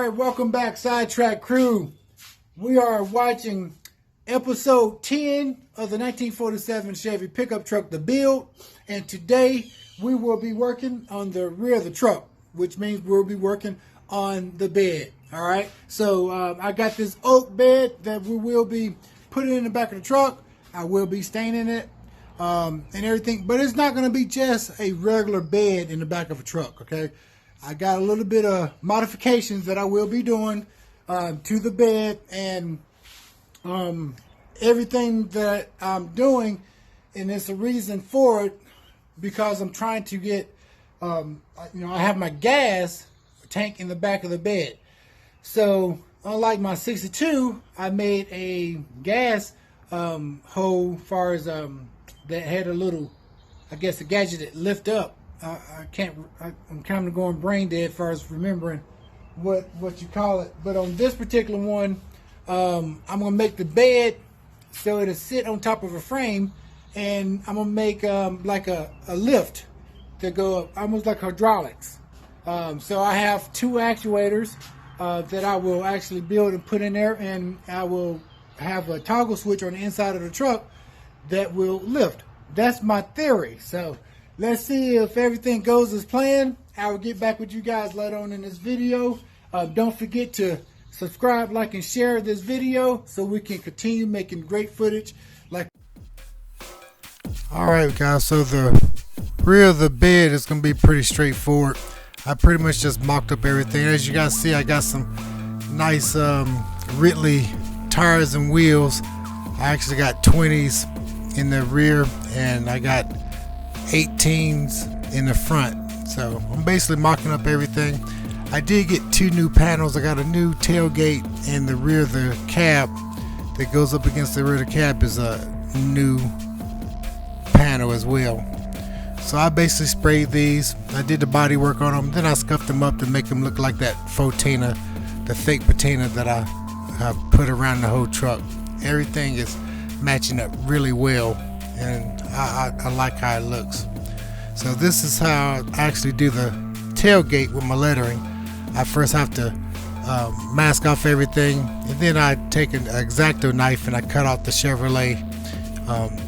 right, welcome back, Sidetrack Crew. We are watching episode 10 of the 1947 Chevy pickup truck, The Build. And today we will be working on the rear of the truck, which means we'll be working on the bed. All right, so I got this oak bed that we will be putting in the back of the truck. I will be staining it and everything, but it's not going to be just a regular bed in the back of a truck, okay? I got a little bit of modifications that I will be doing to the bed, and everything that I'm doing, and there's a reason for it, because I'm trying to get, I have my gas tank in the back of the bed. So unlike my 62, I made a gas hole, far as that had a little, I guess, a gadget that lift up. I'm kind of going brain dead as far as remembering what you call it. But on this particular one, I'm gonna make the bed so it'll sit on top of a frame, and I'm gonna make like a lift to go up, almost like hydraulics. So I have two actuators that I will actually build and put in there, and I will have a toggle switch on the inside of the truck that will lift. That's my theory. So let's see if everything goes as planned. I will get back with you guys later on in this video. Don't forget to subscribe, like, and share this video so we can continue making great footage. Alright guys, so the rear of the bed is going to be pretty straightforward. I pretty much just mocked up everything. As you guys see, I got some nice Ridley tires and wheels. I actually got 20s in the rear, and I got 18s in the front. So I'm basically mocking up everything. I did get two new panels. I got a new tailgate, and the rear of the cab that goes up against the rear of the cab is a new panel as well. So I basically sprayed these. I did the body work on them. Then I scuffed them up to make them look like that patina, the fake patina that I put around the whole truck. Everything is matching up really well, and I like how it looks. So this is how I actually do the tailgate with my lettering. I first have to mask off everything, and then I take an X-Acto knife and I cut off the Chevrolet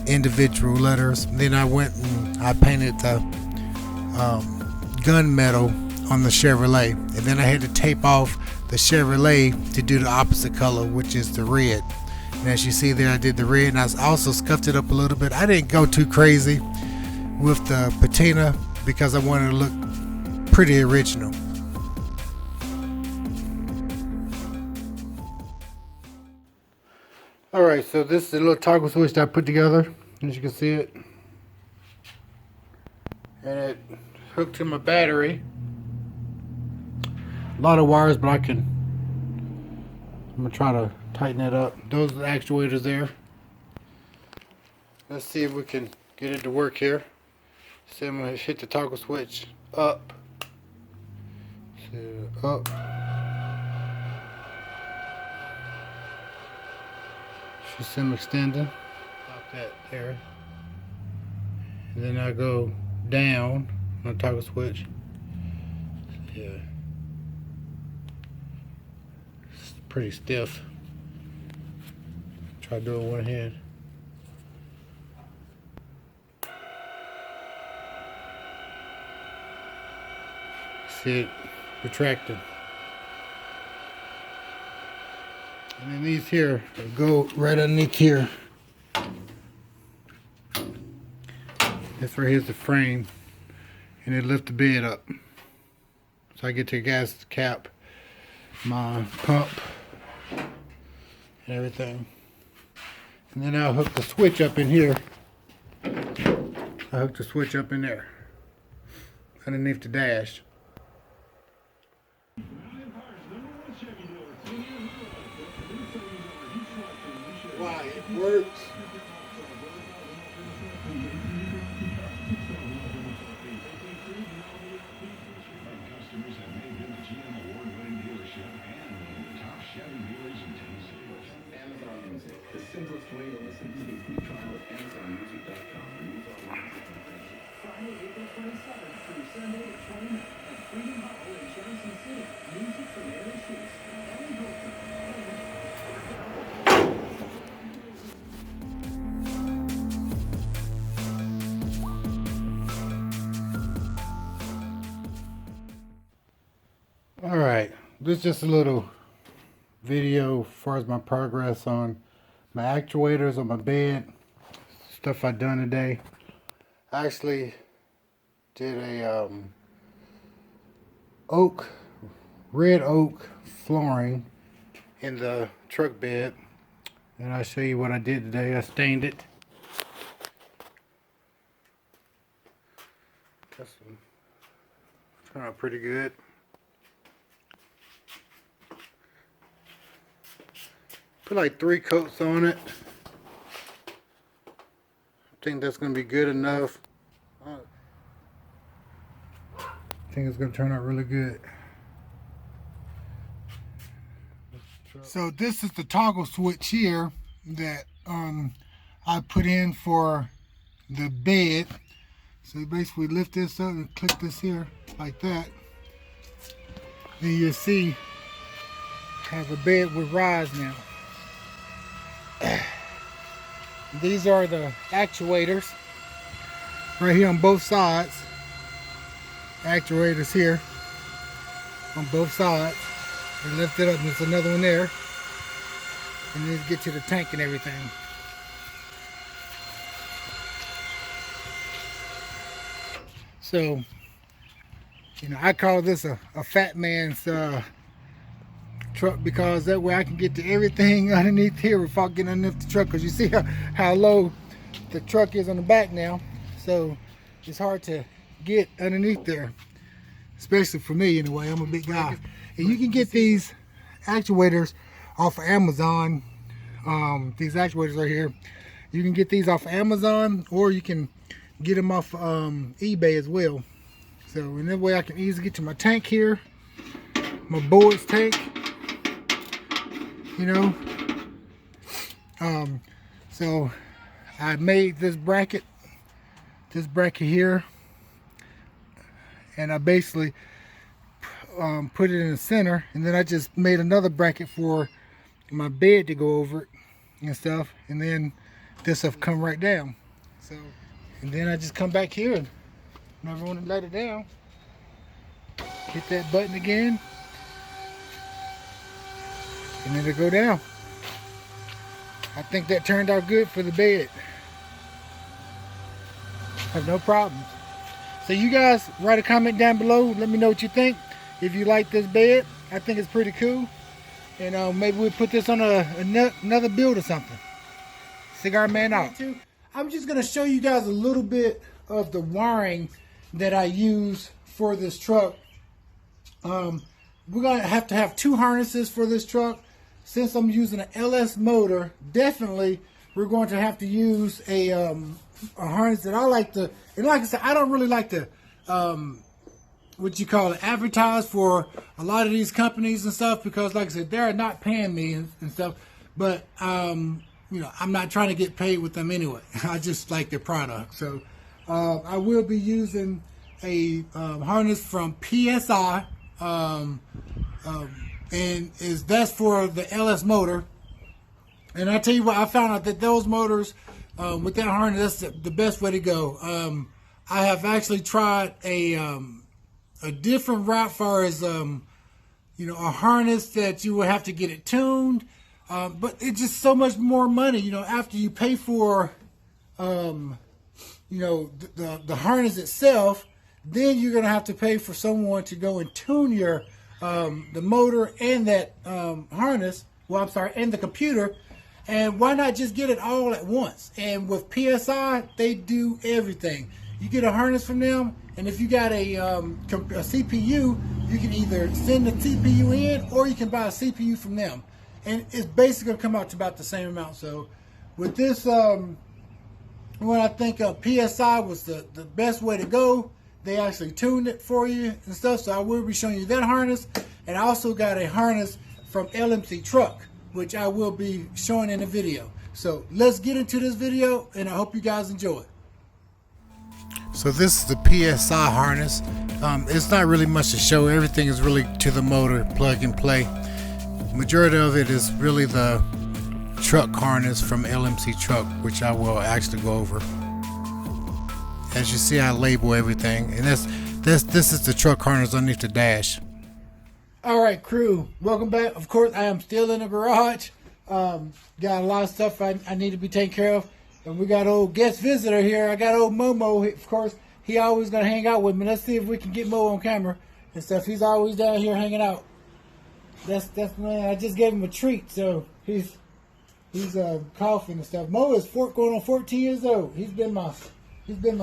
individual letters. Then I went and I painted the gunmetal on the Chevrolet, and then I had to tape off the Chevrolet to do the opposite color, which is the red. And as you see there, I did the red, and I also scuffed it up a little bit. I didn't go too crazy with the patina because I wanted to look pretty original. Alright, so this is a little toggle switch that I put together, as you can see it. And it hooked to my battery. A lot of wires, but I'm gonna try to tighten that up. Those are the actuators there. Let's see if we can get it to work here. So I'm gonna hit the toggle switch up. So up. Should see them extending. Stop that there. And then I go down on the toggle switch. Yeah. It's pretty stiff. Try to do it with one hand. See it retracting. And then these here go right underneath here. That's right here's the frame, and it lifts the bed up. So I get to gas cap, my pump, and everything. And then I'll hook the switch up in here. I hook the switch up in there, underneath the dash. Why it works. Customers have made him a GM award-winning dealership and top Chevy dealers in Tennessee. Amazon Music, the simplest way to listen to the free trial at AmazonMusic.com. Friday, April 27th through Sunday the 29th at Freedom Hall in Johnson City. Music from Aaron Schultz. this is just a little video as far as my progress on my actuators on my bed, stuff I done today. I actually did a red oak flooring in the truck bed, and I'll show you what I did today. I stained it. Turned out pretty good. Put like 3 coats on it. I think that's going to be good enough. I think it's going to turn out really good. So this is the toggle switch here that I put in for the bed. So you basically lift this up and click this here like that. Then you'll see how the bed would rise now. These are the actuators right here on both sides. Actuators here on both sides. And lift it up, and there's another one there. And then get to the tank and everything. So, you know, I call this a fat man's truck, because that way I can get to everything underneath here without getting underneath the truck. Because you see how low the truck is on the back now. So it's hard to get underneath there. Especially for me anyway, I'm a big guy. And you can get these actuators off of Amazon. These actuators right here. You can get these off of Amazon, or you can get them off eBay as well. So in that way I can easily get to my tank here, my board's tank, you know. So I made this bracket here, and I basically put it in the center, and then I just made another bracket for my bed to go over it and stuff, and then this stuff come right down. So, and then I just come back here, and whenever I want to let it down, hit that button again, and then it'll go down. I think that turned out good for the bed. Have no problems. So you guys write a comment down below. Let me know what you think. If you like this bed, I think it's pretty cool. And maybe we'll put this on another build or something. Cigar Man out. I'm just going to show you guys a little bit of the wiring that I use for this truck. We're going to have 2 harnesses for this truck. Since I'm using an LS motor, definitely we're going to have to use a harness that I like to, and like I said, I don't really like to advertise for a lot of these companies and stuff, because like I said, they're not paying me and stuff. But you know, I'm not trying to get paid with them anyway. I just like their product. So I will be using a harness from PSI, and that's for the LS motor. And I tell you what, I found out that those motors with that harness, that's the best way to go. I have actually tried a different route, far as you know, a harness that you would have to get it tuned, but it's just so much more money, you know, after you pay for you know, the harness itself. Then you're gonna have to pay for someone to go and tune your the motor and that harness, well, I'm sorry, and the computer. And why not just get it all at once? And with PSI, they do everything. You get a harness from them, and if you got a CPU, you can either send the CPU in, or you can buy a CPU from them. And it's basically going to come out to about the same amount. So with this, when I think PSI was the best way to go, they actually tuned it for you and stuff. So I will be showing you that harness. And I also got a harness from LMC Truck, which I will be showing in the video. So let's get into this video, and I hope you guys enjoy it. So this is the PSI harness. It's not really much to show. Everything is really to the motor, plug and play. Majority of it is really the truck harness from LMC Truck, which I will actually go over. As you see, I label everything, and this is the truck harness underneath the dash. All right, crew, welcome back. Of course, I am still in the garage. Got a lot of stuff I need to be taken care of. And we got old guest visitor here. I got old Momo. Of course, he always going to hang out with me. Let's see if we can get Mo on camera and stuff. He's always down here hanging out. That's man. I just gave him a treat, so he's coughing and stuff. Mo is going on 14 years old. He's been my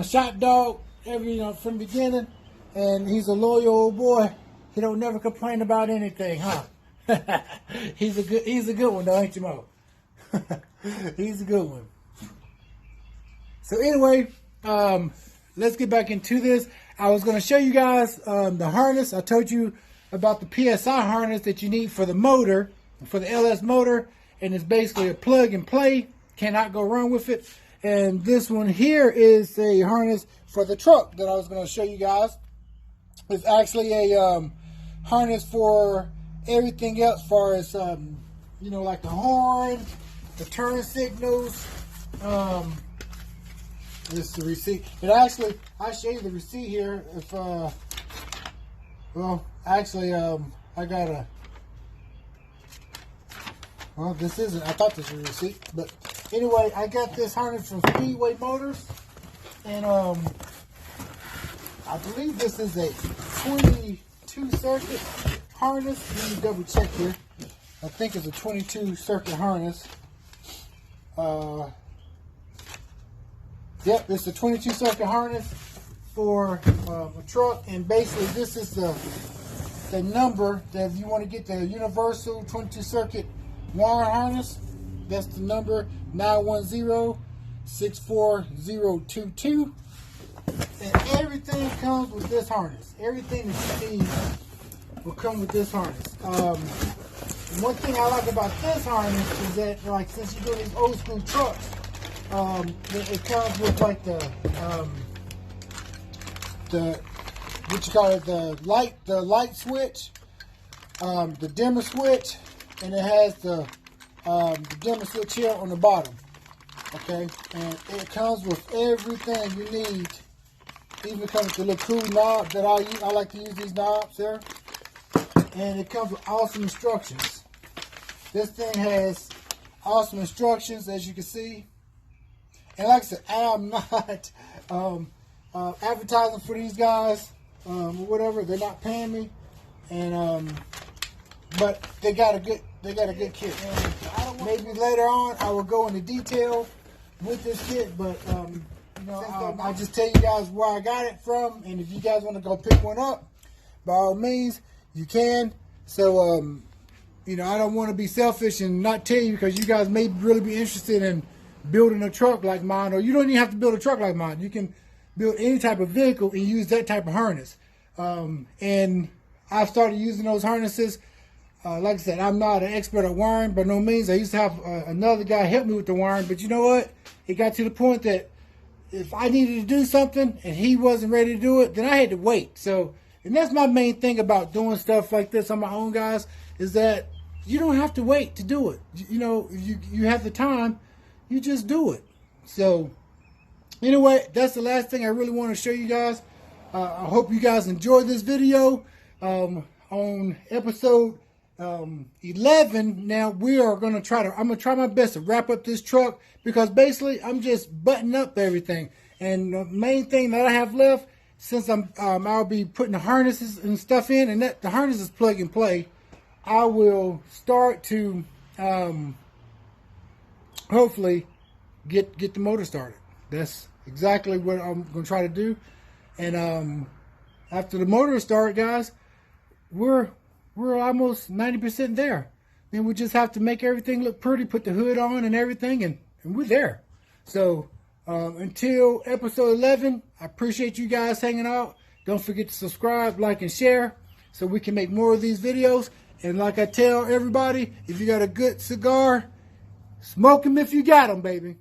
shot dog from the beginning, and he's a loyal old boy. He don't never complain about anything, huh? He's a good one, though, ain't you, Mo? He's a good one. So anyway, let's get back into this. I was going to show you guys the harness. I told you about the PSI harness that you need for the motor, for the LS motor, and it's basically a plug and play. Cannot go wrong with it. And this one here is a harness for the truck that I was going to show you guys. It's actually a harness for everything else, as far as like the horn, the turn signals. This is the receipt. It actually, I'll show you the receipt here. If well, actually, I got a. Well, this isn't. I thought this was a receipt, but anyway, I got this harness from Speedway Motors, and I believe this is a 22 circuit harness. Let me double check here. I think it's a 22 circuit harness. Yep, it's a 22 circuit harness for a truck, and basically this is the number that if you want to get the universal 22 circuit wire harness, that's the number 910-64022. And everything comes with this harness. Everything that you need will come with this harness. One thing I like about this harness is that, like, since you're doing these old school trucks, it comes with like the what you call it, the light switch, the dimmer switch, and it has the dimmer switch here on the bottom. Okay, and it comes with everything you need. Even comes with the little cool knob that I use. I like to use these knobs there, and it comes with awesome instructions. This thing has awesome instructions, as you can see. And like I said, I'm not advertising for these guys or whatever. They're not paying me, and but they got a good kit. And maybe later on I will go into detail with this kit, but I'll just tell you guys where I got it from, and if you guys want to go pick one up, by all means you can. So I don't want to be selfish and not tell you, because you guys may really be interested in building a truck like mine, or you don't even have to build a truck like mine. You can build any type of vehicle and use that type of harness. And I've started using those harnesses. Like I said, I'm not an expert at wiring by no means. I used to have another guy help me with the wiring, but you know what? It got to the point that if I needed to do something and he wasn't ready to do it, then I had to wait. So, and that's my main thing about doing stuff like this on my own, guys, is that you don't have to wait to do it. If you have the time, you just do it. So anyway, that's the last thing I really want to show you guys. I hope you guys enjoyed this video. On episode 11, now we are going to I'm going to try my best to wrap up this truck, because basically I'm just buttoning up everything. And the main thing that I have left, since I'll be putting the harnesses and stuff in, and that the harness is plug and play, I will start to hopefully get the motor started. That's exactly what I'm going to try to do. And after the motor started, guys, we're almost 90% there. Then we just have to make everything look pretty, put the hood on and everything, and we're there. So until episode 11, I appreciate you guys hanging out. Don't forget to subscribe, like, and share so we can make more of these videos. And like I tell everybody, if you got a good cigar, smoke them if you got them, baby.